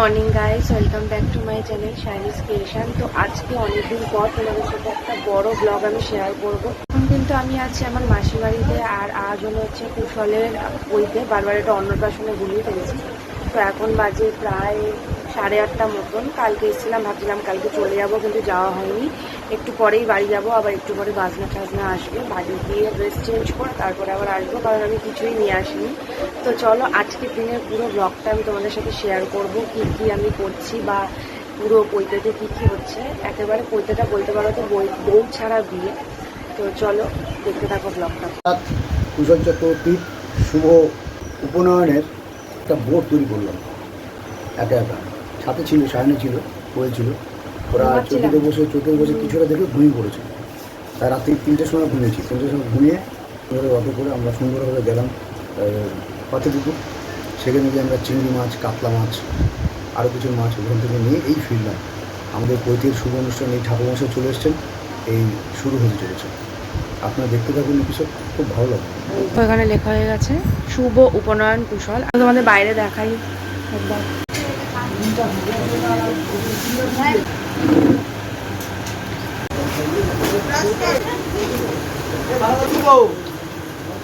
Morning guys, welcome back to my channel Shiny's creation. তো আজকে অনেকদিন পর তোমাদের সাথে একটা বড় ব্লগ আমি শেয়ার করবো। এখন কিন্তু আমি আছি আমার মাসির বাড়িতে, আর আজ হচ্ছে কুশলের বইতে বারবার এটা অন্নপ্রাশনে গুলিয়ে ফেলেছি। তো এখন বাজে প্রায় 8:30 মতন। কালকে এসেছিলাম, ভাবছিলাম কালকে চলে যাব, কিন্তু যাওয়া হয়নি। একটু পরেই বাড়ি যাব, আবার একটু পরে বাজনা টাজনা আসবে, বাড়ি গিয়ে ড্রেস চেঞ্জ করে তারপরে আবার আসবো, কারণ আমি কিছুই নিয়ে আসিনি। তো চলো আজকের দিনের পুরো ব্লগটা আমি তোমাদের সাথে শেয়ার করব, কি কি আমি করছি বা পুরো পৈতেতে কী কী হচ্ছে। একেবারে পৈতেটা বলতে পারো তো বউ ছাড়া বিয়ে। তো চলো দেখতে থাকো ব্লগটা। কুশল চক্রবর্তীর শুভ উপনয়নের একটা বোর্ড তৈরি করলাম একা একা। সাথে ছিল সায়নে ছিল, হয়েছিল। ওরা চোখে বসে কিছুটা দেখে ঘুমিয়ে পড়েছে। তাই রাত্রি 3টের সময় ঘুমিয়েছি। 3টের সময় ঘুমিয়ে অটো করে আমরা সুন্দরভাবে গেলাম পাথরপুকুর। সেখানে গিয়ে আমরা চিংড়ি মাছ, কাতলা মাছ, আরও কিছু মাছ ওখান থেকে নিয়ে এই ফিরলাম। আমাদের পৈতের শুভ অনুষ্ঠান, এই ঠাকুরমশাই চলে এসছেন, এই শুরু হতে চলেছে। আপনারা দেখতে থাকুন, এপিসোড খুব ভালো লাগবে। তো এখানে লেখা হয়ে গেছে শুভ উপনয়ন কুশল। আমি তোমাদের বাইরে দেখাই একবার।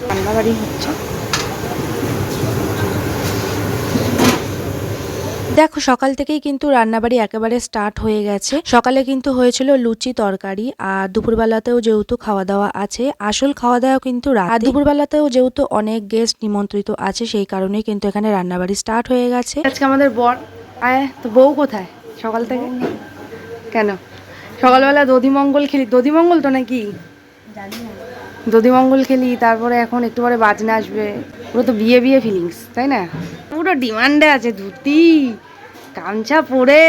রান্নাবাড়ি হচ্ছে। দেখো সকাল থেকেই কিন্তু রান্নাবাড়ি একেবারে স্টার্ট হয়ে গেছে। সকালে কিন্তু হয়েছিল লুচি তরকারি, আর দুপুরবেলাতেও যেহেতু খাওয়া দাওয়া আছে, আসল খাওয়া দাওয়া কিন্তু রাত। আর দুপুরবেলাতেও যেহেতু অনেক গেস্ট নিমন্ত্রিত আছে, সেই কারণে কিন্তু এখানে রান্নাবাড়ি স্টার্ট হয়ে গেছে। আজকে আমাদের বর তো বউ কোথায় সকাল থেকে? কেন সকালবেলা দধিমঙ্গল খেলি? দধিমঙ্গল তো নাকি দধিমঙ্গল খেলি, তারপরে এখন একটু পরে বাজনা আসবে। পুরো তো বিয়ে বিয়ে ফিলিংস, তাই না? পুরো ডিমান্ডে আছে ধুতি গামছা পরে।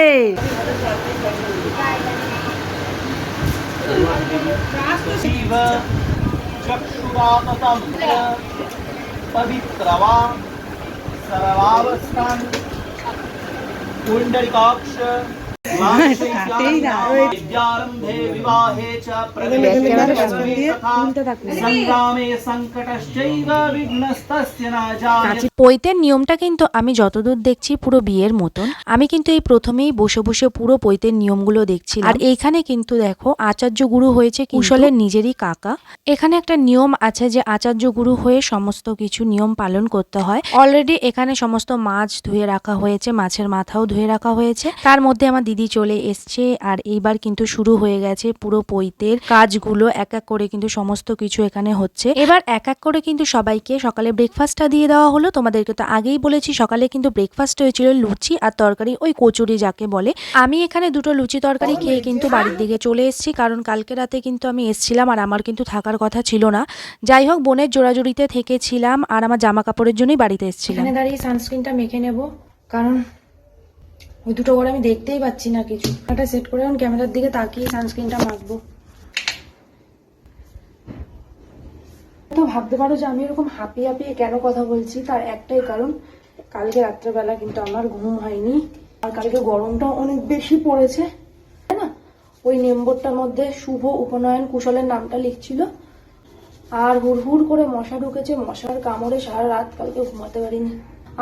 পৈতের নিয়মটা কিন্তু আমি যতদূর দেখছি পুরো বিয়ের মতন। আমি কিন্তু এই প্রথমেই বসে বসে পুরো পৈতের নিয়মগুলো দেখছি। আর এইখানে কিন্তু দেখো আচার্য গুরু হয়েছে কুশলের নিজেরই কাকা। এখানে একটা নিয়ম আছে যে আচার্য গুরু হয়ে সমস্ত কিছু নিয়ম পালন করতে হয়। অলরেডি এখানে সমস্ত মাছ ধুয়ে রাখা হয়েছে, মাছের মাথাও ধুয়ে রাখা হয়েছে। তার মধ্যে আমার দিদি চলে এসছে, আর এইবার কিন্তু শুরু হয়ে গেছে পুরো পৈতের কাজগুলো। এক এক করে কিন্তু সমস্ত কিছু এখানে হচ্ছে। এবার এক এক করে কিন্তু সবাইকে সকালে ব্রেকফাস্টটা দিয়ে দেওয়া হলো। তোমাদেরকে তো আগেই বলেছি সকালে কিন্তু ব্রেকফাস্ট হয়েছিল লুচি আর তরকারি, ওই কচুরি যাকে বলে। আমি এখানে দুটো লুচি তরকারি খেয়ে কিন্তু বাড়ির দিকে চলে এসেছি, কারণ কালকে রাতে কিন্তু আমি এসছিলাম আর আমার কিন্তু থাকার কথা ছিল না। যাই হোক, বোনের জোড়াজুড়িতে থেকেছিলাম আর আমার জামা কাপড়ের জন্যই বাড়িতে এসেছিলাম। এখানে দাঁড়িয়ে সানস্ক্রিনটা মেখে নেব, কারণ ওই দুটো করে আমি দেখতেই পাচ্ছি না কিছু। একটা সেট করে এখন ক্যামেরার দিকে তাকিয়ে সানস্ক্রিনটা মাখবো। তো ভাবতে পারো যে আমি এরকম হাঁপিয়ে হাঁপিয়ে কেন কথা বলছি, তার একটাই কারণ, কালকে রাত্রেবেলা কিন্তু আমার ঘুম হয়নি। আর কালকে গরমটাও অনেক বেশি পড়েছে, তাই না? ওই নেমবোর্ডটার মধ্যে শুভ উপনয়ন কুশলের নামটা লিখছিল, আর হুড় করে মশা ঢুকেছে। মশার কামড়ে সারা রাত কালকে ঘুমাতে পারিনি।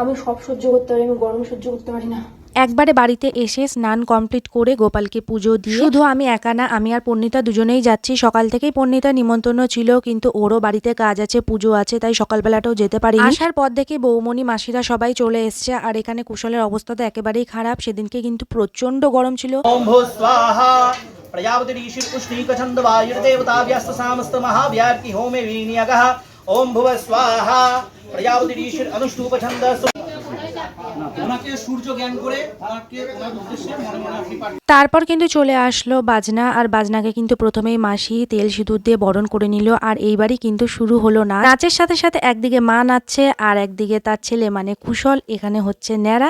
আমি সব সহ্য করতে পারি, আমি গরম সহ্য করতে পারি না। একবারে বাড়িতে এসে স্নান কমপ্লিট করে গোপালকে পুজো দিয়ে, শুধু আমি একা না, আমি আর পর্ণিতা দুজনেই যাচ্ছি। সকাল থেকেই পর্ণিতা নিমন্ত্রণ ছিল, কিন্তু ওরও বাড়িতে কাজ আছে, পুজো আছে, তাই সকালবেলাটাও যেতে পারিনি। আসার পর থেকে বৌমনি মাসিরা সবাই চলে এসছে। আর এখানে কুশলের অবস্থা তো একেবারেই খারাপ। সেদিনকে কিন্তু প্রচন্ড গরম ছিল। प्रजापति ऋषि उष्णीक छंद वायुर्देवता व्यस्त सामस्त महाव्याप्ति होमे विनियगः ओम भुव स्वाहा प्रजापति ऋषि अनुष्टुप छंद ওনাকে সূর্য জ্ঞান করে ওনাকে ওনার উদ্দেশ্যে মনে মনে আপনি পাঠ। তারপর কিন্তু চলে আসলো বাজনা, আর বাজনাকে কিন্তু প্রথমেই মাসি তেল সিঁদুর দিয়ে বরণ করে নিল। আর এইবারই কিন্তু শুরু হলো না। নাচের সাথে সাথে একদিকে মা নাচছে, আর একদিকে তার ছেলে মানে কুশল এখানে হচ্ছে ন্যাড়া।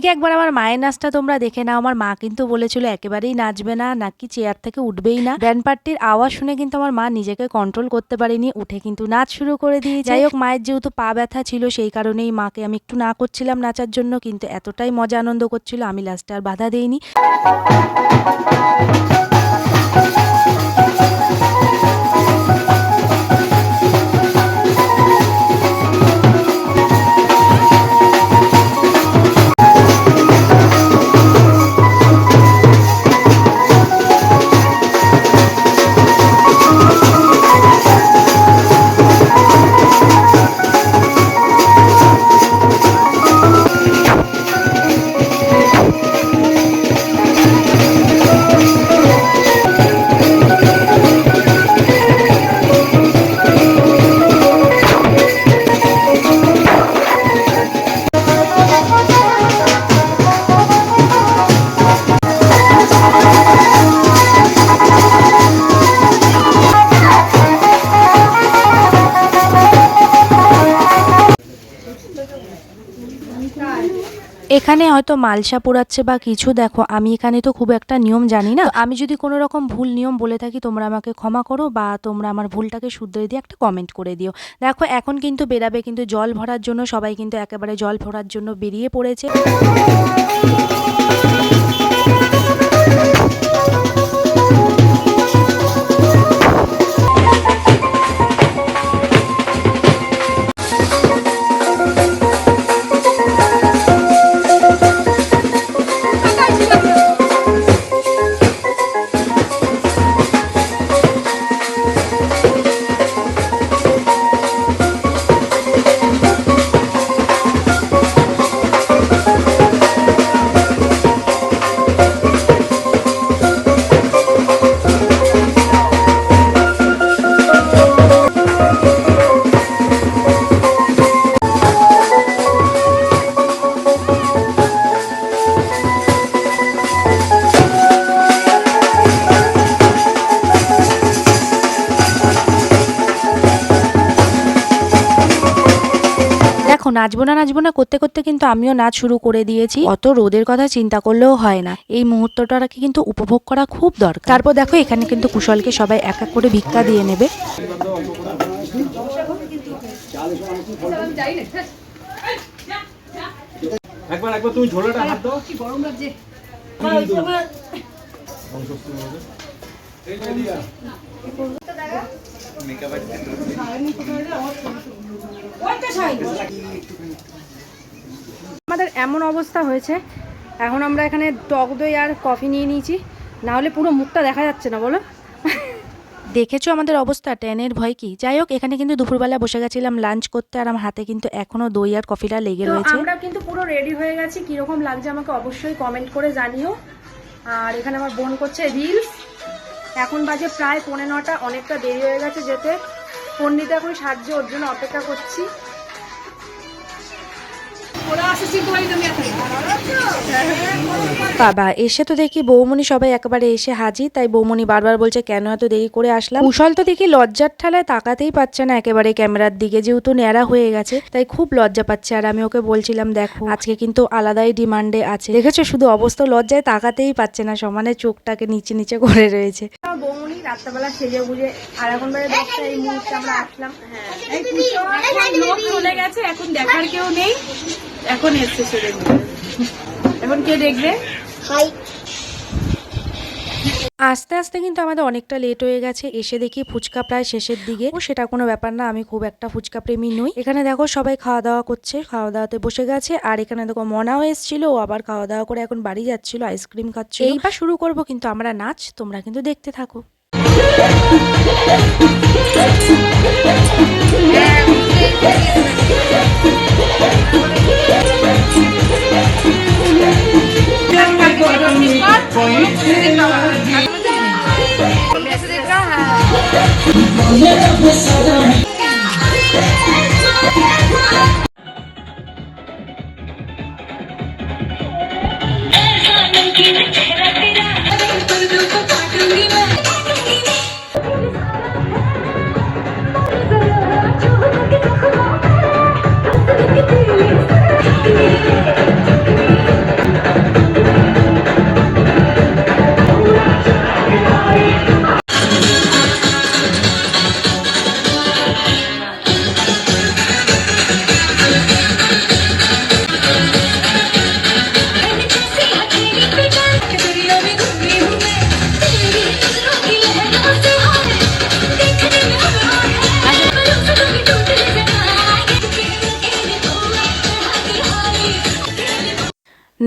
এদিকে একবার আমার মায়ের নাচটা তোমরা দেখে নাও। আমার মা কিন্তু বলেছিল একেবারেই নাচবে না, নাকি চেয়ার থেকে উঠবেই না। ব্যান্ড পার্টির আওয়াজ শুনে কিন্তু আমার মা নিজেকে কন্ট্রোল করতে পারেনি, উঠে কিন্তু নাচ শুরু করে দিয়ে। যাই হোক, মায়ের যেহেতু পা ব্যথা ছিল সেই কারণেই মাকে আমি একটু না করছিলাম নাচার জন্য, কিন্তু এতটাই মজা আনন্দ করছিল আমি লাস্টে আর বাধা দেইনি। এখানে হয়তো মালসা পোড়াচ্ছে বা কিছু, দেখো আমি এখানে তো খুব একটা নিয়ম জানি না। আমি যদি কোনো রকম ভুল নিয়ম বলে থাকি তোমরা আমাকে ক্ষমা করো, বা তোমরা আমার ভুলটাকে শুধরে দিয়ে একটা কমেন্ট করে দিও। দেখো এখন কিন্তু বেরাবে কিন্তু জল ভরার জন্য, সবাই কিন্তু একেবারে জল ভরার জন্য বেরিয়ে পড়েছে। দেখো নাচবো না করতে করতে কিন্তু আমিও নাচ শুরু করে দিয়েছি। অত রোদের কথা চিন্তা করলেও হয় না, এই মুহূর্তটাকে কিন্তু উপভোগ করা খুব দরকার। তারপর দেখো এখানে কিন্তু কুশলকে সবাই এক এক করে ভিক্ষা দিয়ে নেবে। একবার তুমি ঝোলাটা হাত দাও, কি গরম লাগছে। আমাদের এমন অবস্থা হয়েছে, এখন আমরা এখানে টক দই আর কফি নিয়ে নিয়েছি, না হলে পুরো মুখটা দেখা যাচ্ছে না, বলো। দেখেছো আমাদের অবস্থা, ট্যানের ভয় কি। যাই হোক, এখানে কিন্তু দুপুরবেলা বসে গেছিলাম লাঞ্চ করতে, আর আমার হাতে কিন্তু এখনো দই আর কফিটা লেগে রয়েছে। আমরা কিন্তু পুরো রেডি হয়ে গেছি, কিরকম লাগছে আমাকে অবশ্যই কমেন্ট করে জানিও। আর এখানে আমার বোন করছে রিলস। এখন বাজে প্রায় 9:45, অনেকটা দেরি হয়ে গেছে যেতে। পণ্ডিতে এখন সাহায্য, ওর জন্য অপেক্ষা করছি। বাবা এসে তো দেখি বৌমনি সবাই একেবারে এসে হাজির, তাই বৌমনি বারবার বলছে কেন এত দেরি করে আসলাম। কুশল তো দেখি লজ্জার ঠালায় তাকাতেই পাচ্ছে না একেবারে ক্যামেরার দিকে, যেহেতু ন্যাড়া হয়ে গেছে তাই খুব লজ্জা পাচ্ছে। আর আমি ওকে বলছিলাম দেখো আজকে কিন্তু আলাদাই ডিমান্ডে আছে। দেখেছো শুধু অবস্থা, লজ্জায় তাকাতেই পাচ্ছে না, সমানে চোখটাকে নিচে নিচে করে রয়েছে। বৌমনি রাত্রেবেলা সেজে বুঝে, আর এখন বাজে 10টা, এই মুহূর্তে আমরা আসলাম। লোক চলে গেছে, এখন দেখার কেউ নেই, এখন এসছে সেজে বুঝে। এখন কে দেখবে? আস্তে আস্তে কিন্তু আমাদের অনেকটা লেট হয়ে গেছে। এসে দেখি ফুচকা প্রায় শেষের দিকে। ও সেটা কোনো ব্যাপার না, আমি খুব একটা ফুচকা প্রেমী নই। এখানে দেখো সবাই খাওয়া দাওয়া করছে, খাওয়া দাওয়াতে বসে গেছে। আর এখানে দেখো মনাও এসেছিল, ও আবার খাওয়া দাওয়া করে এখন বাড়ি যাচ্ছিল, আইসক্রিম খাচ্ছিল। এইবার শুরু করব কিন্তু আমরা নাচ, তোমরা কিন্তু দেখতে থাকো।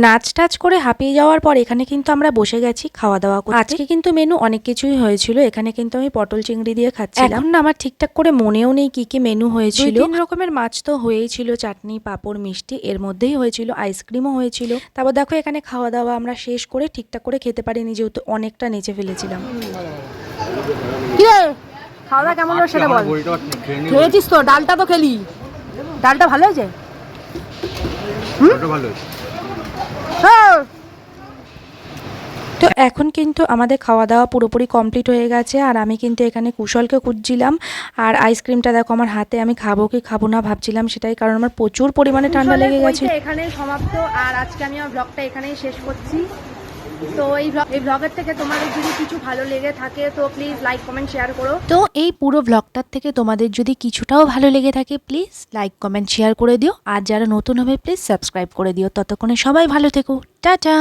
নাচ টাচ করে হাঁপিয়ে যাওয়ার পর এখানে কিন্তু আমরা বসে গেছি খাওয়া দাওয়া করতে। আজকে কিন্তু মেনু অনেক কিছুই হয়েছিল। এখানে কিন্তু আমি পটল চিংড়ি দিয়ে খাচ্ছিলাম। এখন না আমার ঠিকঠাক করে মনেও নেই কি কি মেনু হয়েছিল। 2-3 রকমের মাছ তো হয়েই ছিল, চাটনি, পাঁপড়, মিষ্টি, এর মধ্যেই হয়েছিল আইসক্রিমও হয়েছিল। তারপর দেখো এখানে খাওয়া দাওয়া আমরা শেষ করে ঠিকঠাক করে খেতে পারিনি, যেহেতু অনেকটা নেচে ফেলেছিলাম। খাওয়া দাওয়া কেমন হলো সেটা বল। খেয়েছিস তো? ডালটা তো খেলি। ডালটা ভালো হয়েছে? হ্যাঁ। তো এখন কিন্তু আমাদের খাওয়া দাওয়া পুরোপুরি কমপ্লিট হয়ে গেছে, আর আমি কিন্তু এখানে কুশলকে খুঁজছিলাম। আর আইসক্রিমটা দেখো আমার হাতে, আমি খাবো কি খাবো না ভাবছিলাম সেটাই, কারণ আমার প্রচুর পরিমাণে ঠান্ডা লেগে গেছে। এখানেই সমাপ্ত, আর আজকে আমি আমার ব্লগটা এখানেই শেষ করছি। তো এই ব্লগের থেকে তোমাদের যদি কিছু ভালো লেগে থাকে তো প্লিজ লাইক কমেন্ট শেয়ার করো। তো এই পুরো ব্লগটার থেকে তোমাদের যদি কিছুটাও ভালো লেগে থাকে প্লিজ লাইক কমেন্ট শেয়ার করে দিও, আর যারা নতুন হবে প্লিজ সাবস্ক্রাইব করে দিও। ততক্ষণে সবাই ভালো থেকো, টাটা।